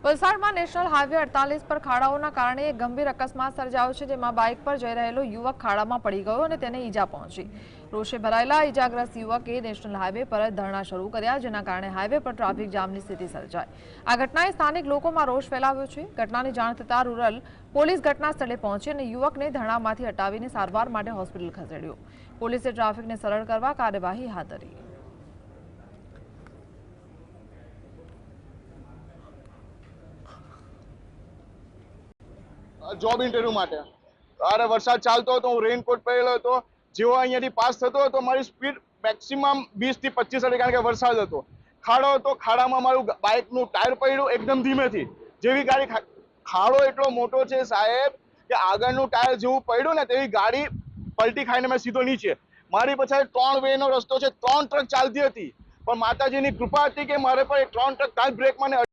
વલસાડમાં national highway 48 પર ખાડાઓના કારણે એક ગંભીર અકસ્માત સર્જાયો છે, જેમાં બાઇક પર જઈ રહેલો યુવક ખાડામાં પડી ગયો અને તેને ઈજા પહોંચી। રોષે ભરાયેલા ઈજાગ્રસ્ત યુવકે નેશનલ હાઈવે પર ધરણા શરૂ કર્યા, જેના કારણે હાઈવે પર ટ્રાફિક જામની સ્થિતિ સર્જાઈ। આ ઘટનાએ સ્થાનિક લોકોમાં રોષ ફેલાવ્યો છે। ઘટનાની જાણ થતાં રૂરલ પોલીસ ઘટના સ્થળે પહોંચી અને યુવકને ધરણામાંથી હટાવીને સારવાર માટે હોસ્પિટલ ખસેડ્યો। પોલીસે ટ્રાફિકને સરળ કરવા કાર્યવાહી હાથ ધરી। જોબ ઇન્ટરવ્યુ માટે અરે વરસાદ ચાલતો હતો, હું રેઇનકોટ પહેરેલો હતો। જેવો અહીંયાથી પાસ થતો હતો મારી સ્પીડ મેક્સિમમ 20 થી 25 હતી, કારણ કે વરસાદ હતો, ખાડો હતો। ખાડામાં મારું બાઇકનું ટાયર પડ્યું એકદમ ધીમેથી। જેવી ગાડી ખાડો એટલો મોટો છે સાહેબ કે આગળનું ટાયર જેવું પડ્યું ને તેવી ગાડી પલટી ખાઈને મેં સીધો નીચે। મારી પાછળ 3 વે નો રસ્તો છે, 3 ટ્રક ચાલતી હતી, પણ માતાજીની કૃપા હતી કે મારે પર 3 ટ્રક ત્યાં બ્રેક મને